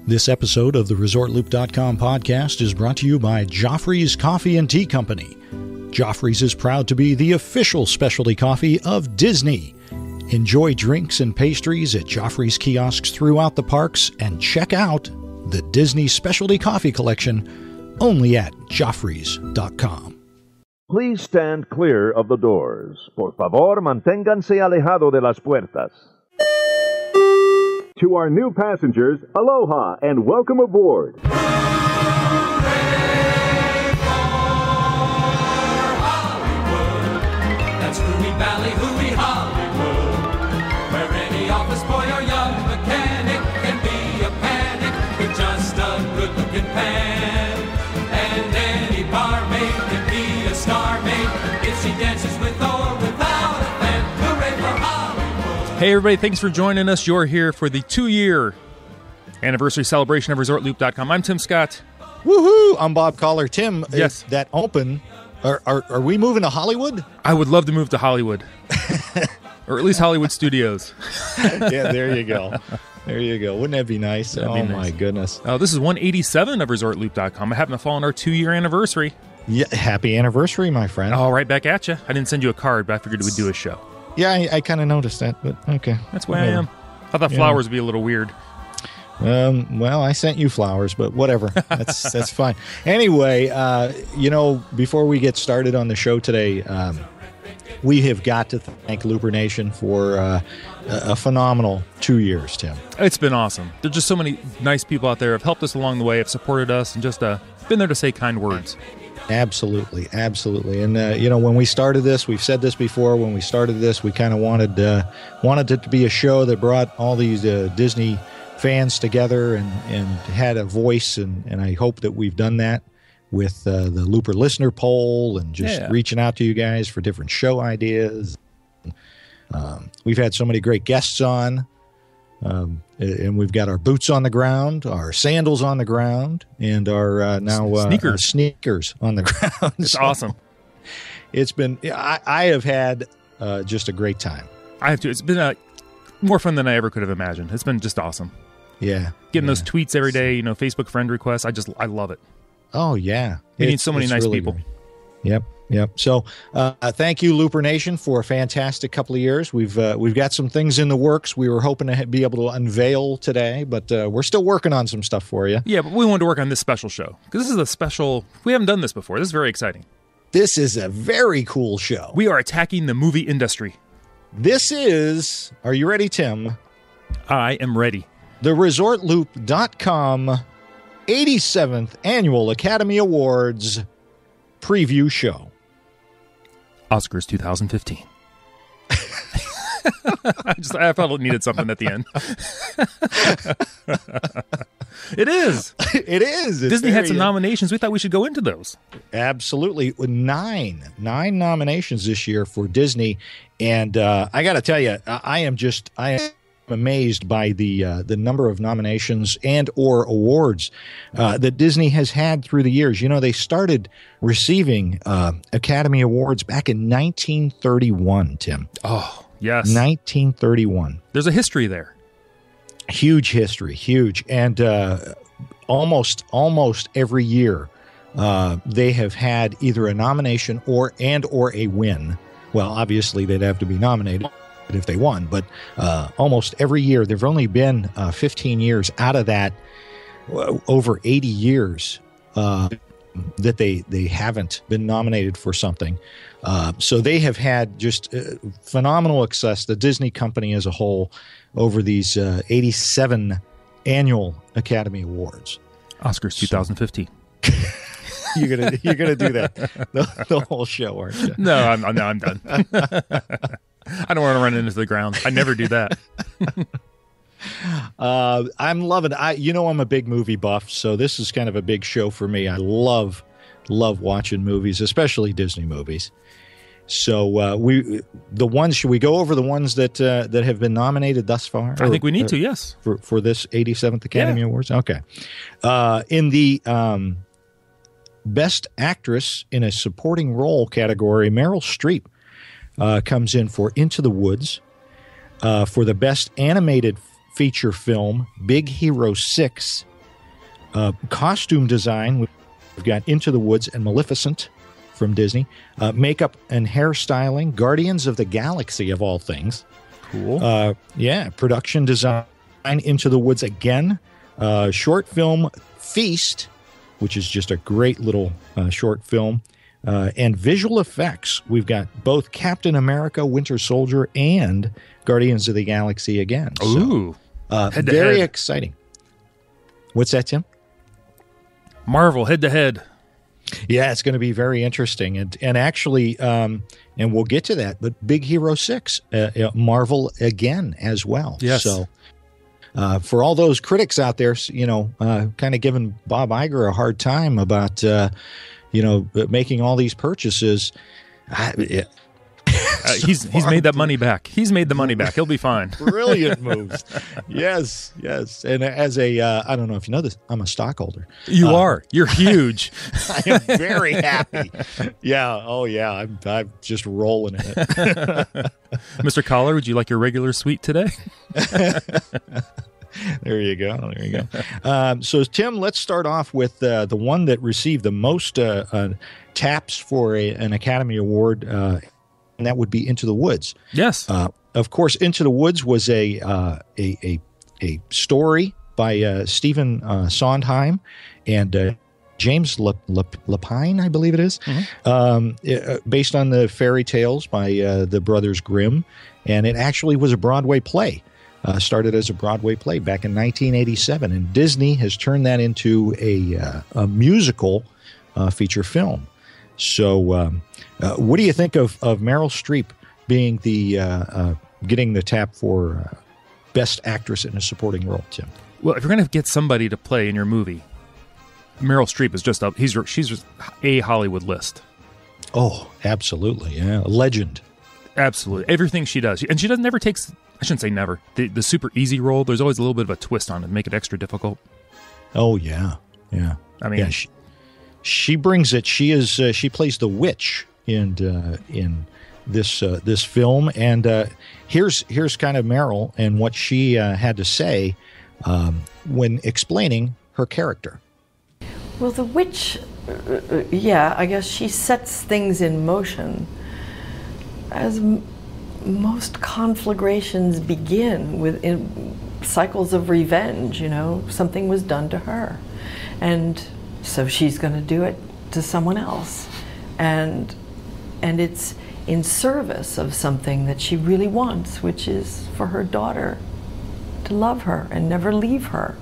This episode of the ResortLoop.com podcast is brought to you by Joffrey's Coffee and Tea Company. Joffrey's is proud to be the official specialty coffee of Disney. Enjoy drinks and pastries at Joffrey's kiosks throughout the parks and check out the Disney Specialty Coffee Collection only at Joffreys.com. Please stand clear of the doors. Por favor, manténganse alejado de las puertas. To our new passengers, aloha and welcome aboard. That's Hooey Valley, Hooey Hollywood, where any office boy or young mechanic can be a panic with just a good-looking pan. And any barmaid can be a star maid if she dances with or without a fan. Hooray for Hollywood! Hey everybody, thanks for joining us. You're here for the 2-year anniversary celebration of ResortLoop.com. I'm Tim Scott. Woohoo! I'm Bob Collar. Tim, Yes. that open... Are we moving to Hollywood? I would love to move to Hollywood. Or at least Hollywood Studios. Yeah, there you go. There you go. Wouldn't that be nice? That'd be nice. My goodness. This is 187 of ResortLoop.com. I happen to fall on our 2-year anniversary. Yeah, happy anniversary, my friend. All right, back at you. I didn't send you a card, but I figured we'd do a show. Yeah, I kind of noticed that, but okay. That's why I am. I thought flowers would be a little weird. Well, I sent you flowers, but whatever. That's fine. Anyway, before we get started on the show today, we have got to thank LooperNation for a phenomenal 2 years, Tim. It's been awesome. There's just so many nice people out there who have helped us along the way, have supported us, and just been there to say kind words. Absolutely. And, when we started this, we've said this before, when we started this, we kind of wanted it to be a show that brought all these Disney fans together and had a voice, and I hope that we've done that with the Looper listener poll and just reaching out to you guys for different show ideas. We've had so many great guests on, and we've got our boots on the ground, our sandals on the ground, and our sneakers on the ground. It's awesome. It's been I have had just a great time. I have to. It's been more fun than I ever could have imagined. It's been just awesome. Yeah. Getting those tweets every day, Facebook friend requests. I love it. Oh, yeah. Meeting so many nice people. Great. Yep. So thank you, LooperNation, for a fantastic couple of years. We've got some things in the works we were hoping to be able to unveil today, but we're still working on some stuff for you. Yeah, but we wanted to work on this special show because this is a special. We haven't done this before. This is very exciting. This is a very cool show. We are attacking the movie industry. This is, are you ready, Tim? I am ready. The ResortLoop.com 87th Annual Academy Awards preview show. Oscars 2015. I felt it needed something at the end. It is. It is. It's Disney had some nominations. We thought we should go into those. Absolutely. Nine nominations this year for Disney. And I got to tell you, I am amazed by the number of nominations and or awards that Disney has had through the years. They started receiving Academy Awards back in 1931, Tim. Oh, yes. 1931. There's a history there. Huge history, huge. And almost every year they have had either a nomination or a win. Well, obviously they'd have to be nominated if they won, but almost every year. There've only been 15 years out of that, over 80 years that they haven't been nominated for something. So they have had just phenomenal success, the Disney company as a whole, over these 87 annual Academy Awards. Oscars 2015. You're gonna do that the whole show, aren't you? No, I'm done. I don't want to run into the ground. I never do that. I'm loving it. I'm a big movie buff, so this is kind of a big show for me. I love watching movies, especially Disney movies. So should we go over the ones that have been nominated thus far? I think we need to, yes. For this 87th Academy Awards? Okay. In the Best Actress in a Supporting Role category, Meryl Streep comes in for Into the Woods. For the Best Animated Feature Film, Big Hero 6 Costume design, we've got Into the Woods and Maleficent from Disney. Makeup and hairstyling, Guardians of the Galaxy of all things. Cool. Production design, Into the Woods again. Short film, Feast, which is just a great little short film. And visual effects, we've got both Captain America, Winter Soldier, and Guardians of the Galaxy again. Ooh. So, very exciting. What's that, Tim? Marvel head-to-head. Yeah, it's going to be very interesting. And actually, and we'll get to that, but Big Hero 6, Marvel again as well. Yes. So for all those critics out there, kind of giving Bob Iger a hard time about, making all these purchases, he's made that money back. He's made the money back. He'll be fine. Brilliant moves. Yes. And as I don't know if you know this, I'm a stockholder. You are. You're huge. I am very happy. Yeah. Oh, yeah. I'm just rolling in it. Mr. Collar, would you like your regular suite today? There you go. So, Tim, let's start off with the one that received the most taps for an Academy Award, and that would be Into the Woods. Yes. Of course, Into the Woods was a story by Stephen Sondheim and James Lapine, I believe it is, based on the fairy tales by the Brothers Grimm, and it actually was a Broadway play. Started as a Broadway play back in 1987, and Disney has turned that into a musical feature film. So, what do you think of Meryl Streep being getting the tap for Best Actress in a Supporting Role, Tim? Well, if you're going to get somebody to play in your movie, Meryl Streep is just she's just a Hollywood list. Oh, absolutely, yeah, a legend. Absolutely, everything she does, and she never takes. I shouldn't say never. The super easy role, there's always a little bit of a twist on it to make it extra difficult. Oh, yeah. I mean, yeah, she brings it. She plays the witch in this film. And here's kind of Meryl and what she had to say when explaining her character. Well, the witch, I guess she sets things in motion as most conflagrations begin with cycles of revenge. Something was done to her, and so she's going to do it to someone else, and it's in service of something that she really wants, which is for her daughter to love her and never leave her.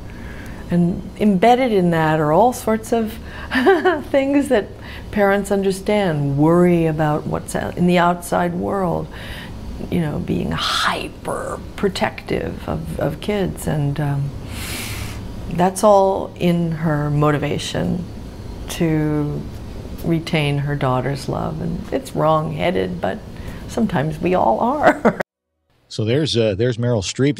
And embedded in that are all sorts of things that parents understand, worry about what's in the outside world, being hyper protective of kids. And that's all in her motivation to retain her daughter's love. And it's wrong-headed, but sometimes we all are. So there's Meryl Streep.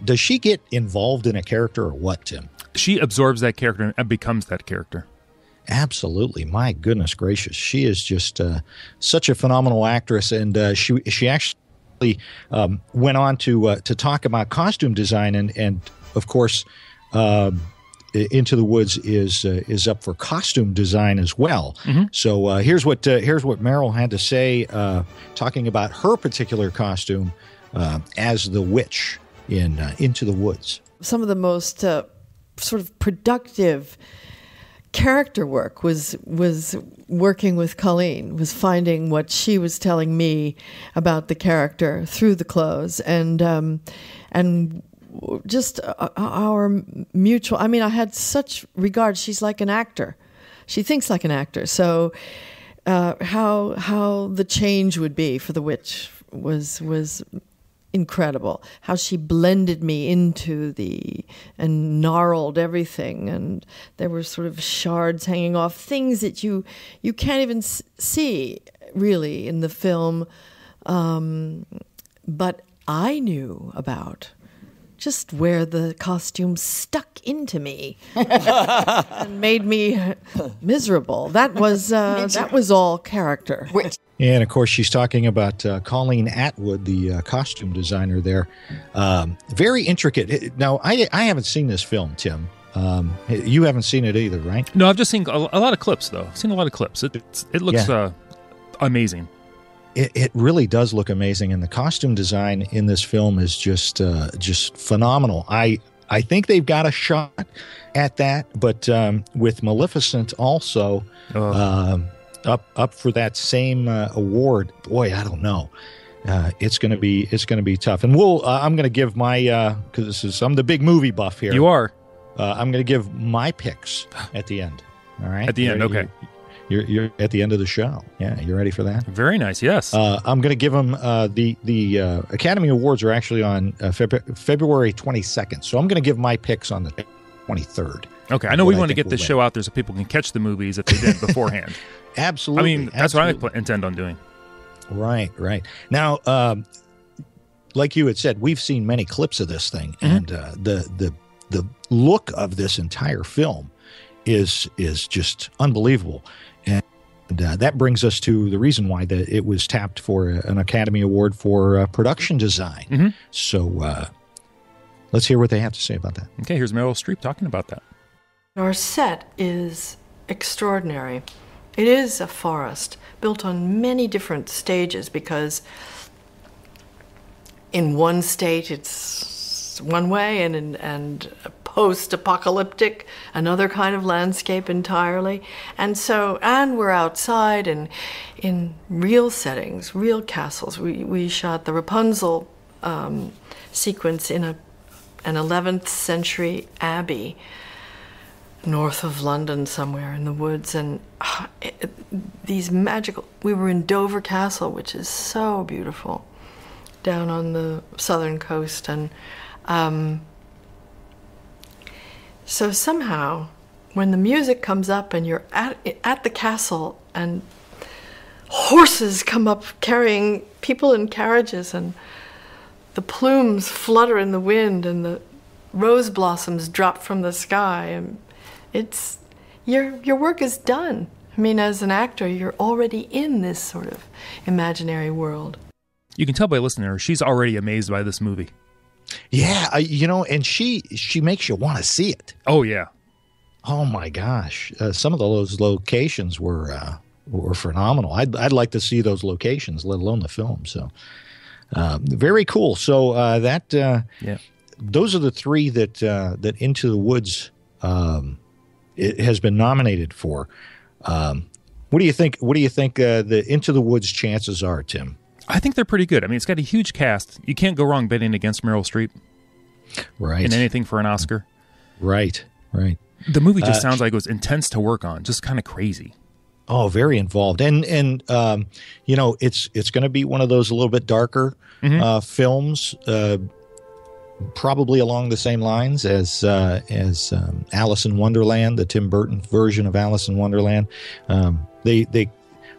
Does she get involved in a character or what, Tim? She absorbs that character and becomes that character. Absolutely. My goodness gracious. She is just such a phenomenal actress. And she actually went on to talk about costume design. And of course, Into the Woods is up for costume design as well. Mm-hmm. So here's what Meryl had to say, talking about her particular costume as the witch in Into the Woods. Some of the most sort of productive character work was working with Colleen, was finding what she was telling me about the character through the clothes, and just our mutual. I mean, I had such regard. She's like an actor. She thinks like an actor. So how the change would be for the witch was incredible. How she blended me into and gnarled everything, and there were sort of shards hanging off, things that you can't even see really in the film, but I knew about. Just where the costume stuck into me and made me miserable. That was all character. And of course, she's talking about Colleen Atwood, the costume designer there. Very intricate. Now, I haven't seen this film, Tim. You haven't seen it either, right? No, I've just seen a lot of clips, though. I've seen a lot of clips. It looks amazing. It really does look amazing, and the costume design in this film is just phenomenal. I think they've got a shot at that, but with Maleficent also up for that same award, boy, I don't know. It's gonna be tough, and I'm gonna give my because I'm the big movie buff here. You are. I'm gonna give my picks at the end. All right, at the end, okay. You're at the end of the show. Yeah, you ready for that? Very nice. Yes. I'm going to give them the Academy Awards are actually on February 22nd, so I'm going to give my picks on the 23rd. Okay, I know we want to get this show out there so people can catch the movies if they didn't beforehand. Absolutely. I mean, that's what I intend on doing. Right. Now, like you had said, we've seen many clips of this thing, and the look of this entire film is just unbelievable. And that brings us to the reason why it was tapped for an Academy Award for production design. So let's hear what they have to say about that. Okay, here's Meryl Streep talking about that. Our set is extraordinary. It is a forest built on many different stages because in one state it's one way, and post-apocalyptic, another kind of landscape entirely. And we're outside and in real settings, real castles. We shot the Rapunzel sequence in an 11th century abbey north of London somewhere in the woods. And we were in Dover Castle, which is so beautiful, down on the southern coast. And so somehow, when the music comes up and you're at the castle and horses come up carrying people in carriages and the plumes flutter in the wind and the rose blossoms drop from the sky, and your work is done. I mean, as an actor, you're already in this sort of imaginary world. You can tell by listening to her, she's already amazed by this movie. Yeah, and she makes you want to see it. Oh yeah. Oh my gosh, some of those locations were phenomenal. I'd like to see those locations, let alone the film. So very cool. So those are the three that Into the Woods it has been nominated for. What do you think? What do you think the Into the Woods chances are, Tim? I think they're pretty good. I mean, it's got a huge cast. You can't go wrong betting against Meryl Streep. Right. In anything for an Oscar. Right. The movie just sounds like it was intense to work on, just kind of crazy. Oh, very involved. And it's going to be one of those a little bit darker films, probably along the same lines as Alice in Wonderland, the Tim Burton version of Alice in Wonderland. They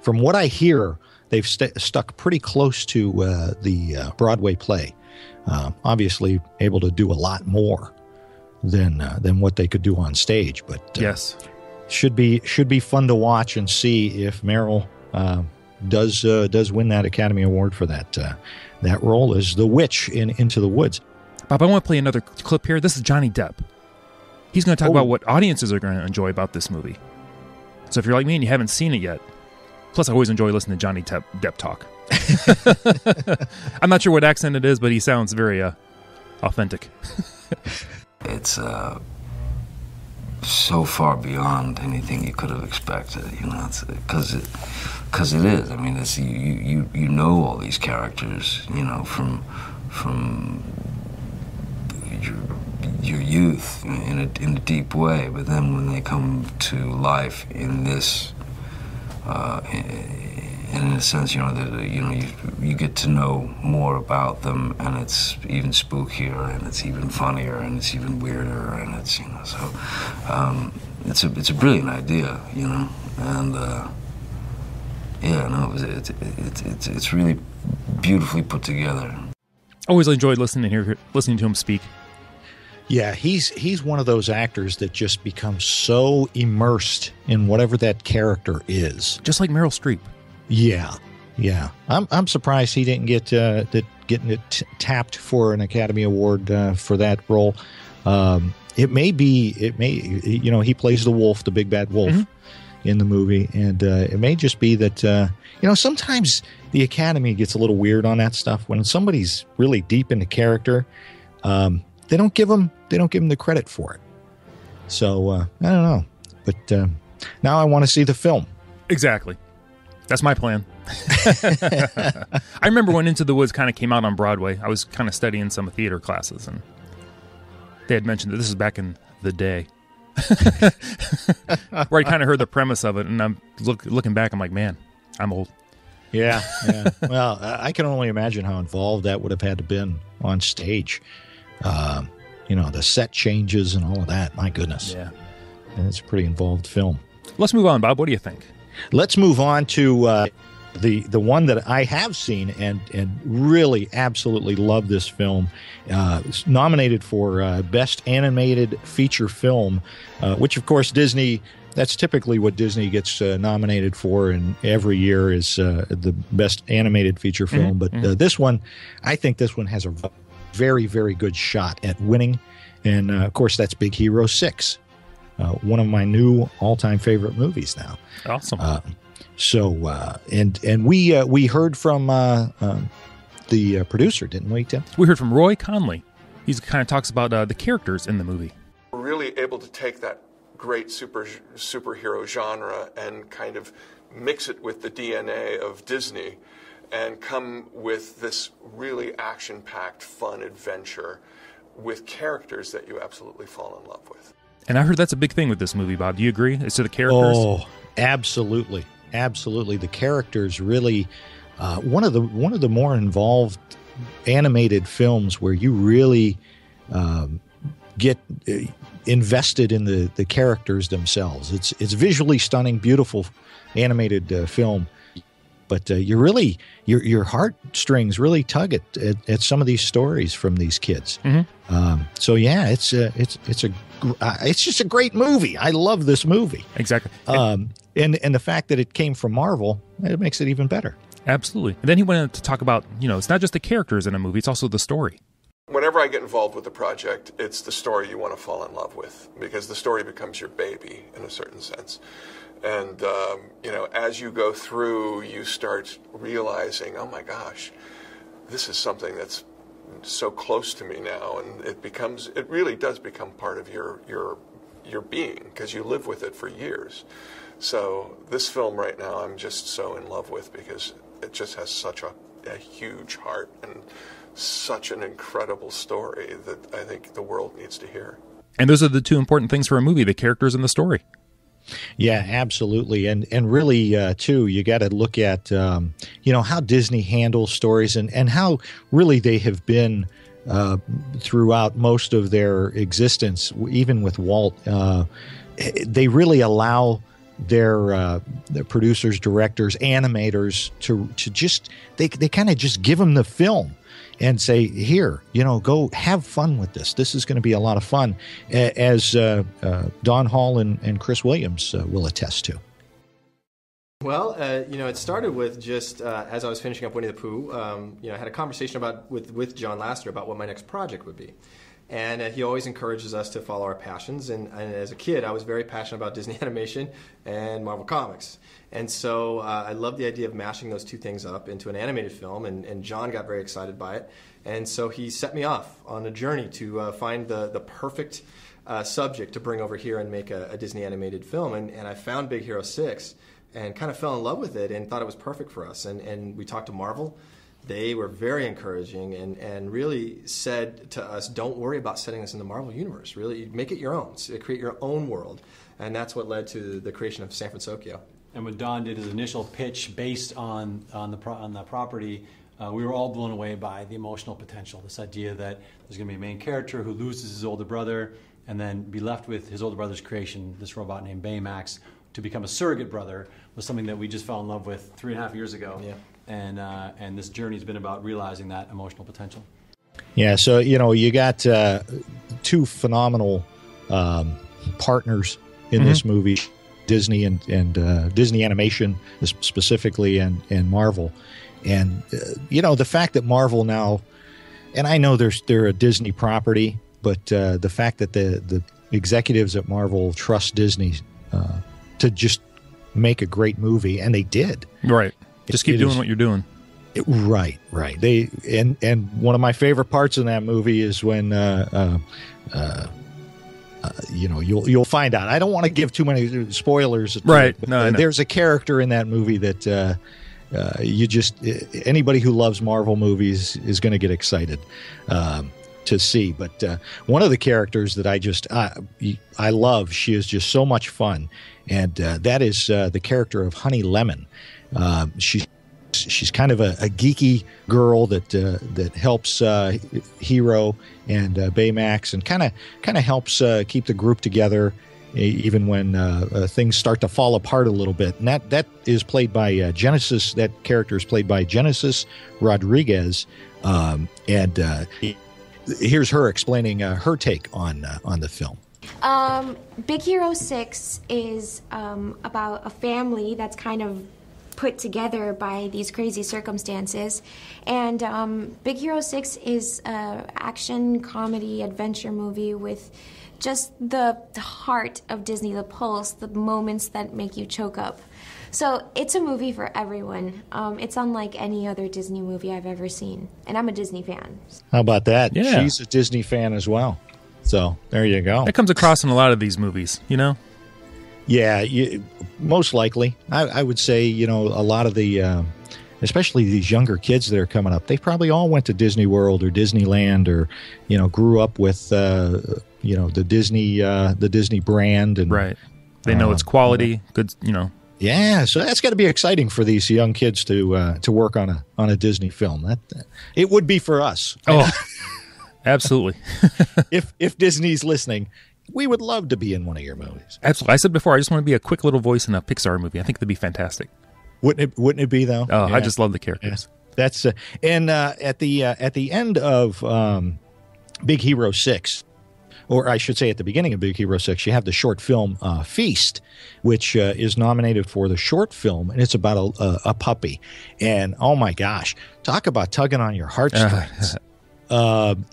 from what I hear, they've stuck pretty close to the Broadway play. Obviously, able to do a lot more than what they could do on stage. But yes, should be fun to watch and see if Meryl does win that Academy Award for that role as the witch in Into the Woods. Bob, I want to play another clip here. This is Johnny Depp. He's going to talk about what audiences are going to enjoy about this movie. So if you're like me and you haven't seen it yet, plus I always enjoy listening to Johnny Depp talk. I'm not sure what accent it is, but he sounds very authentic. It's so far beyond anything you could have expected, because it is. I mean, it's you know all these characters, from your youth in a deep way, but then when they come to life in this, and in a sense, you get to know more about them, and it's even spookier, and it's even funnier, and it's even weirder, and it's it's a brilliant idea, and it's really beautifully put together. Always enjoyed listening to him speak. Yeah, he's one of those actors that just becomes so immersed in whatever that character is. Just like Meryl Streep. Yeah. I'm surprised he didn't getting it tapped for an Academy Award for that role. it may be, he plays the wolf, the big bad wolf in the movie. And it may just be that, sometimes the Academy gets a little weird on that stuff. When somebody's really deep into character, they don't give them the credit for it. So I don't know. But now I want to see the film. Exactly. That's my plan. I remember when Into the Woods kind of came out on Broadway. I was kind of studying some theater classes, and they had mentioned that this is back in the day, where I kind of heard the premise of it, and I'm looking back, I'm like, man, I'm old. Yeah. Well, I can only imagine how involved that would have had to been on stage. The set changes and all of that. My goodness. Yeah. And it's a pretty involved film. Let's move on, Bob. What do you think? Let's move on to the one that I have seen and really absolutely love this film. It's nominated for Best Animated Feature Film, which, of course, Disney, that's typically what Disney gets nominated for, and every year is the Best Animated Feature Film. But this one, I think this one has a very, very good shot at winning. And, of course, that's Big Hero 6. One of my new all-time favorite movies now. Awesome. We heard from the producer, didn't we, Tim? We heard from Roy Conley. He kind of talks about the characters in the movie. We're really able to take that great superhero genre and kind of mix it with the DNA of Disney and come with this really action-packed, fun adventure with characters that you absolutely fall in love with. And I heard that's a big thing with this movie, Bob. Do you agree? As to the characters? Oh, absolutely. Absolutely. The characters really, one of the more involved animated films where you really get invested in the characters themselves. It's visually stunning, beautiful animated film. But your heartstrings really tug at some of these stories from these kids. So yeah, it's just a great movie. I love this movie. Exactly. And the fact that it came from Marvel, it makes it even better. Absolutely. And then he went on to talk about, it's not just the characters in a movie, it's also the story. Whenever I get involved with the project, it's the story you want to fall in love with, because the story becomes your baby in a certain sense. And, as you go through, you start realizing, oh my gosh, this is something that's so close to me now. And it really does become part of your being, because you live with it for years. So this film right now, I'm just so in love with, because it just has such a huge heart and such an incredible story that I think the world needs to hear. And those are the two important things for a movie, the characters and the story. Yeah, absolutely. And really, too, you got to look at, how Disney handles stories and how really they have been throughout most of their existence, even with Walt. They really allow their producers, directors, animators to just, they kind of just give them the film and say, here, go have fun with this. This is going to be a lot of fun, as Don Hall and Chris Williams will attest to. Well, it started with just as I was finishing up Winnie the Pooh, I had a conversation with John Lasseter about what my next project would be. And he always encourages us to follow our passions. And as a kid, I was very passionate about Disney animation and Marvel Comics. And so I loved the idea of mashing those two things up into an animated film, and John got very excited by it. And so he set me off on a journey to find the perfect subject to bring over here and make a Disney animated film. And I found Big Hero 6 and kind of fell in love with it and thought it was perfect for us. And we talked to Marvel. They were very encouraging and really said to us, don't worry about setting this in the Marvel Universe. Really, make it your own. Create your own world. And that's what led to the creation of San Francisco. And when Don did his initial pitch based on the property, we were all blown away by the emotional potential. This idea that there's going to be a main character who loses his older brother and then be left with his older brother's creation, this robot named Baymax, to become a surrogate brother, was something that we just fell in love with 3.5 years ago. Yeah. And this journey's been about realizing that emotional potential. Yeah, so you got two phenomenal partners in this movie, Disney and Disney Animation specifically, and Marvel. And the fact that Marvel now, and I know they're a Disney property, but the fact that the executives at Marvel trust Disney to just make a great movie, and they did. Right. Just keep doing what you're doing. Right. They and one of my favorite parts in that movie is when you'll find out. I don't want to give too many spoilers. Right. There's a character in that movie that anybody who loves Marvel movies is going to get excited to see. But one of the characters that I love, she is just so much fun, and that is the character of Honey Lemon. She's kind of a geeky girl that helps Hero and Baymax, and kind of helps keep the group together even when things start to fall apart a little bit. And that is played by Genesis. That character is played by Genesis Rodriguez, and here's her explaining her take on the film. Big Hero 6 is about a family that's kind of put together by these crazy circumstances, and Big Hero 6 is an action comedy adventure movie with just the heart of Disney, the pulse, the moments that make you choke up. So it's a movie for everyone. It's unlike any other Disney movie I've ever seen, and I'm a Disney fan. How about that? Yeah. She's a Disney fan as well. So there you go. That comes across in a lot of these movies, Yeah, most likely. I would say, a lot of the, especially these younger kids that are coming up, they probably all went to Disney World or Disneyland, or, grew up with, the Disney brand. And right. They know it's quality, good, Yeah, so that's got to be exciting for these young kids to work on a Disney film. That it would be for us. Oh, absolutely. if Disney's listening, we would love to be in one of your movies. Absolutely. I said before, I just want to be a quick little voice in a Pixar movie. I think that'd be fantastic. Wouldn't it be though? Oh, yeah. I just love the characters. Yeah. That's and at the end of Big Hero 6, or I should say at the beginning of Big Hero 6, you have the short film Feast, which is nominated for the short film, and it's about a puppy. And oh my gosh, talk about tugging on your heartstrings.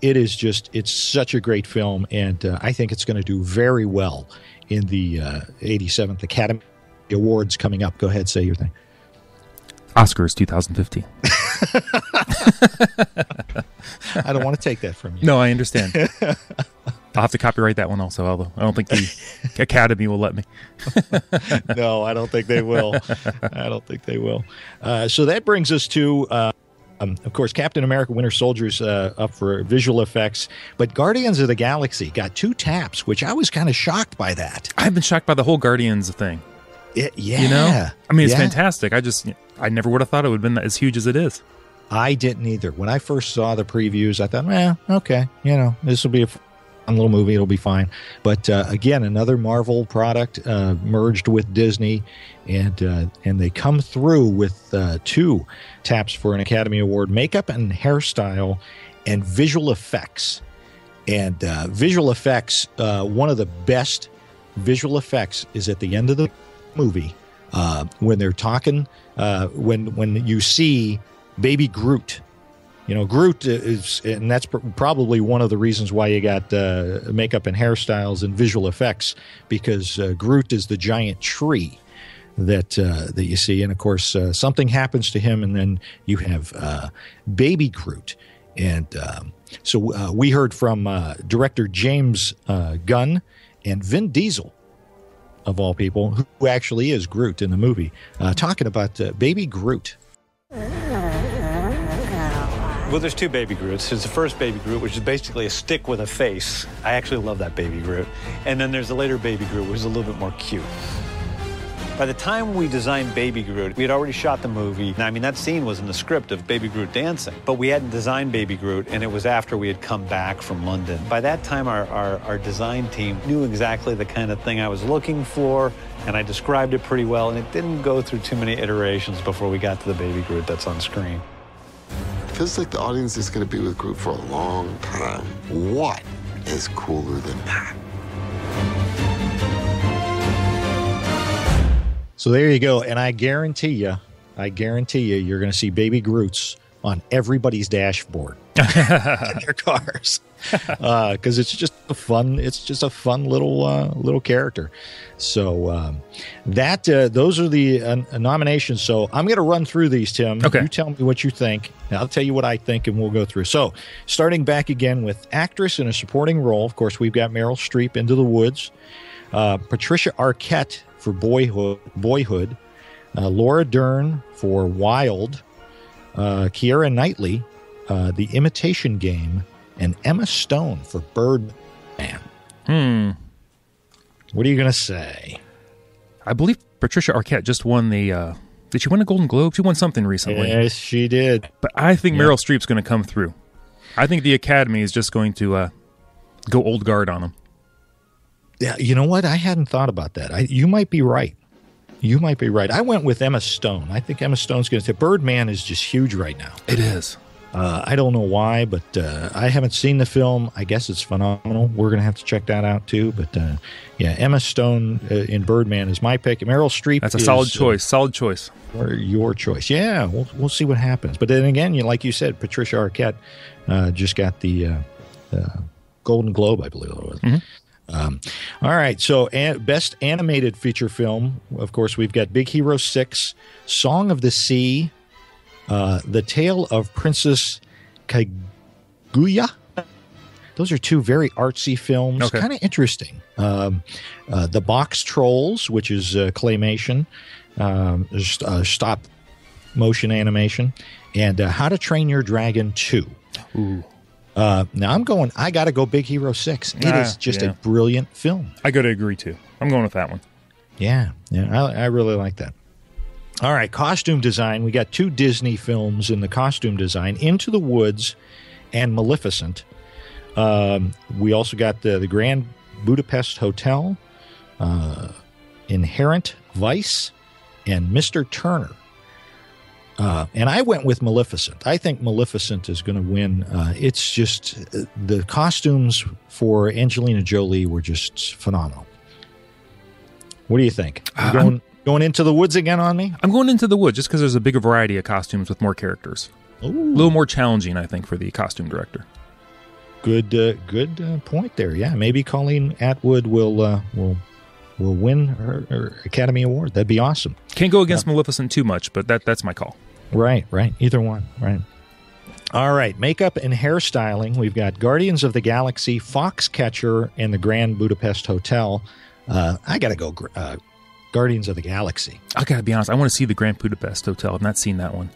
It's such a great film, and I think it's going to do very well in the 87th Academy Awards coming up. Go ahead, say your thing. Oscars 2015. I don't want to take that from you. No, I understand. I'll have to copyright that one also, although I don't think the Academy will let me. No, I don't think they will. So that brings us to... of course, Captain America Winter Soldier's up for visual effects, but Guardians of the Galaxy got 2 taps, which I was kind of shocked by that. I've been shocked by the whole Guardians thing. Yeah. I mean, it's fantastic. I never would have thought it would have been as huge as it is. I didn't either. When I first saw the previews, I thought, okay, this will be a fun little movie. It'll be fine. But again, another Marvel product merged with Disney, and they come through with 2 taps for an Academy Award: makeup and hairstyle, and visual effects. And visual effects, one of the best visual effects is at the end of the movie when they're talking, when you see Baby Groot. Groot is, and that's probably one of the reasons why you got makeup and hairstyles and visual effects, because Groot is the giant tree that you see, and of course something happens to him, and then you have Baby Groot, and so we heard from director James Gunn and Vin Diesel, of all people, who actually is Groot in the movie, talking about Baby Groot. Well, there's 2 Baby Groots. There's the first Baby Groot, which is basically a stick with a face. I actually love that Baby Groot. And then there's the later Baby Groot, which is a little bit more cute. By the time we designed Baby Groot, we had already shot the movie. I mean, that scene was in the script of Baby Groot dancing, but we hadn't designed Baby Groot, and it was after we had come back from London. By that time, our design team knew exactly the kind of thing I was looking for, and I described it pretty well, and it didn't go through too many iterations before we got to the Baby Groot that's on screen. It feels like the audience is going to be with Groot for a long time. What is cooler than that? So there you go, and I guarantee you, you're going to see Baby Groots on everybody's dashboard in their cars, because it's just a fun little character. So those are the nominations. So I'm going to run through these, Tim. Okay. You tell me what you think. I'll tell you what I think, and we'll go through. So starting back again with actress in a supporting role. Of course, we've got Meryl Streep, Into the Woods. Patricia Arquette for Boyhood. Laura Dern for Wild. Keira Knightley, The Imitation Game, and Emma Stone for Birdman. What are you going to say? I believe Patricia Arquette just won the... did she win a Golden Globe? She won something recently. Yes, she did. But I think Meryl Streep's going to come through. I think the Academy is just going to go old guard on them. Yeah, you know what? I hadn't thought about that. You might be right. You might be right. I went with Emma Stone. I think Emma Stone's going to say Birdman is just huge right now. It is. I don't know why, but I haven't seen the film. I guess it's phenomenal. We're going to have to check that out too. But yeah, Emma Stone in Birdman is my pick. Meryl Streep. That's a solid choice. Solid choice. Or your choice. Yeah, we'll see what happens. But then again, like you said, Patricia Arquette just got the Golden Globe, I believe it was. Mm-hmm. All right, so best animated feature film, of course, we've got Big Hero 6, Song of the Sea, The Tale of Princess Kaguya. Those are two very artsy films, Okay. kind of interesting. The Box Trolls, which is claymation, stop motion animation, and How to Train Your Dragon 2. Ooh. Now I got to go Big Hero 6. It is just a brilliant film. I got to agree too. I'm going with that one. Yeah, I really like that. All right, costume design. We got two Disney films in the costume design, Into the Woods and Maleficent. We also got the Grand Budapest Hotel, Inherent Vice, and Mr. Turner. And I went with Maleficent. I think Maleficent is going to win. It's just the costumes for Angelina Jolie were just phenomenal. What do you think? Going Into the Woods again on me? I'm going Into the Woods just because there's a bigger variety of costumes with more characters. Ooh. A little more challenging, I think, for the costume director. Good point there. Yeah, maybe Colleen Atwood will win her Academy Award. That'd be awesome. Can't go against Maleficent too much, but that's my call. Right. Either one. Right. All right. Makeup and hairstyling. We've got Guardians of the Galaxy, Foxcatcher, and the Grand Budapest Hotel. I got to go Guardians of the Galaxy. I got to be honest. I want to see the Grand Budapest Hotel. I've not seen that one,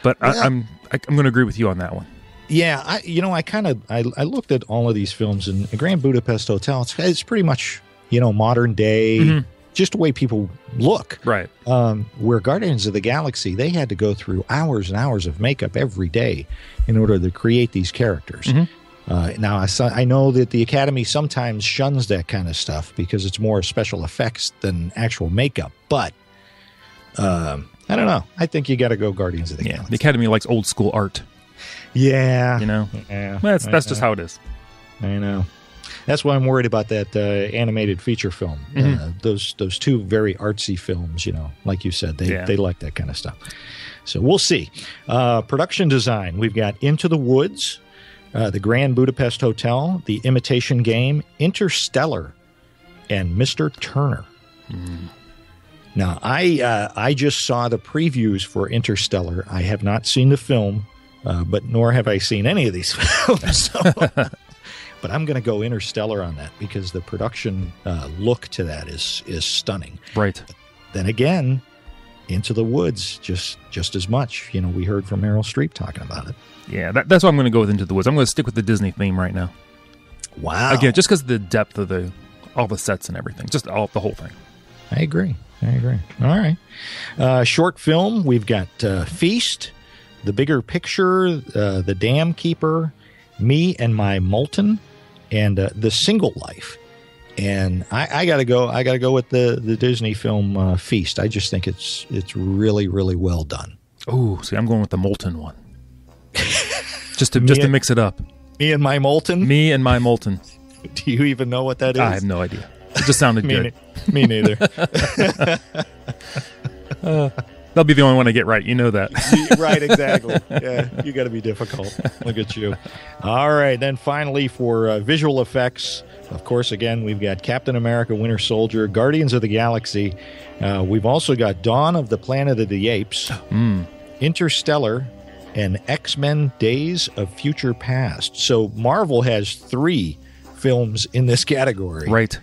but I'm going to agree with you on that one. Yeah. I looked at all of these films, and the Grand Budapest Hotel. It's pretty much modern day. Mm-hmm. Just the way people look. Right. Where Guardians of the Galaxy, they had to go through hours and hours of makeup every day in order to create these characters. Mm-hmm. Now, I know that the Academy sometimes shuns that kind of stuff because it's more special effects than actual makeup. But I don't know. I think you got to go Guardians of the Galaxy. The Academy likes old school art. Yeah. Yeah. Well, that's just how it is. I know. That's why I'm worried about that animated feature film. Mm-hmm. Those two very artsy films, like you said, they like that kind of stuff. So we'll see. Production design, we've got Into the Woods, the Grand Budapest Hotel, The Imitation Game, Interstellar, and Mr. Turner. Mm. Now, I just saw the previews for Interstellar. I have not seen the film, but nor have I seen any of these films. So. But I'm going to go Interstellar on that because the production look to that is stunning. Right. But then again, Into the Woods, just as much. We heard from Meryl Streep talking about it. Yeah, that's why I'm going to go with Into the Woods. I'm going to stick with the Disney theme right now. Wow. Again, just because of the depth of all the sets and everything. Just the whole thing. I agree. All right. Short film, we've got Feast, The Bigger Picture, The Dam Keeper, Me and My Molten, and The Single Life. And I gotta go with the Disney film Feast. I just think it's really, really well done. Oh, see, I'm going with the Molten one. just to mix it up. Me and My Molten? Me and My Molten. Do you even know what that is? I have no idea. It just sounded good. Me neither. The They'll be the only one to get right. You know that. Right, exactly. Yeah, you got to be difficult. Look at you. All right, then finally for visual effects, of course, again, we've got Captain America, Winter Soldier, Guardians of the Galaxy. We've also got Dawn of the Planet of the Apes, Interstellar, and X-Men Days of Future Past. So Marvel has 3 films in this category. Right.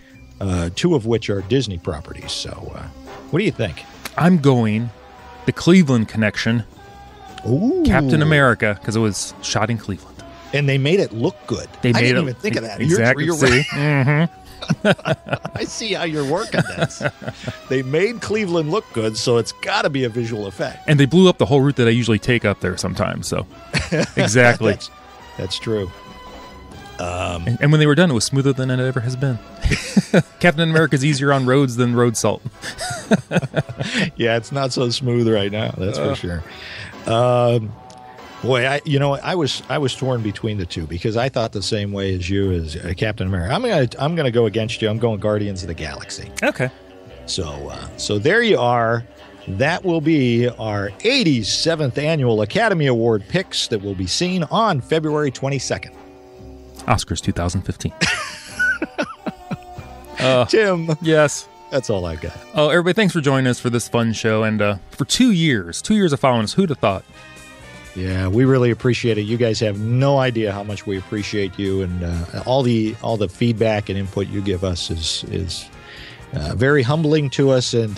2 of which are Disney properties. So what do you think? I'm going the Cleveland Connection. Ooh. Captain America, because it was shot in Cleveland. And they made it look good. I didn't even think of that. Exactly. You're right. I see how you're working this. They made Cleveland look good, so it's got to be a visual effect. And they blew up the whole route that I usually take up there sometimes. So, exactly. That's true. And when they were done, it was smoother than it ever has been. Captain America's easier on roads than road salt. Yeah, it's not so smooth right now. That's for sure. Boy, I was torn between the 2 because I thought the same way as you as Captain America. I'm gonna go against you. I'm going Guardians of the Galaxy. Okay. So there you are. That will be our 87th annual Academy Award picks that will be seen on February 22nd. Oscars 2015. Tim. Yes. That's all I've got. Oh, everybody, thanks for joining us for this fun show. And for 2 years of following us, who'd have thought? Yeah, we really appreciate it. You guys have no idea how much we appreciate you, and all the feedback and input you give us is very humbling to us, and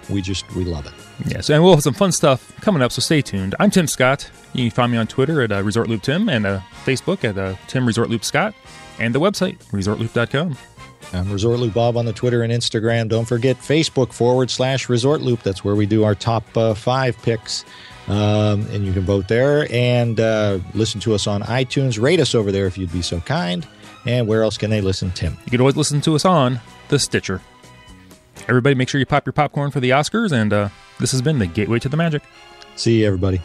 we love it. Yes, and we'll have some fun stuff coming up, so stay tuned. I'm Tim Scott. You can find me on Twitter at ResortLoopTim and Facebook at Tim ResortLoop Scott, and the website, ResortLoop.com. I'm ResortLoop Bob on the Twitter and Instagram. Don't forget Facebook /ResortLoop. That's where we do our top 5 picks. And you can vote there and listen to us on iTunes. Rate us over there if you'd be so kind. And where else can they listen, Tim? You can always listen to us on the Stitcher. Everybody, make sure you pop your popcorn for the Oscars. And this has been the Gateway to the Magic. See you, everybody.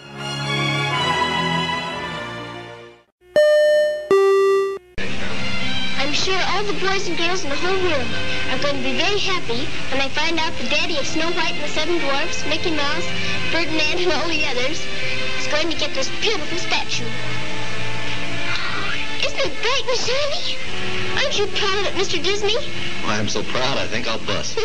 I'm sure all the boys and girls in the whole world are going to be very happy when they find out the daddy of Snow White and the 7 Dwarfs, Mickey Mouse, Ferdinand, and all the others is going to get this beautiful statue. Isn't it bright and shiny? Aren't you proud of it, Mr. Disney? Well, I'm so proud I think I'll bust.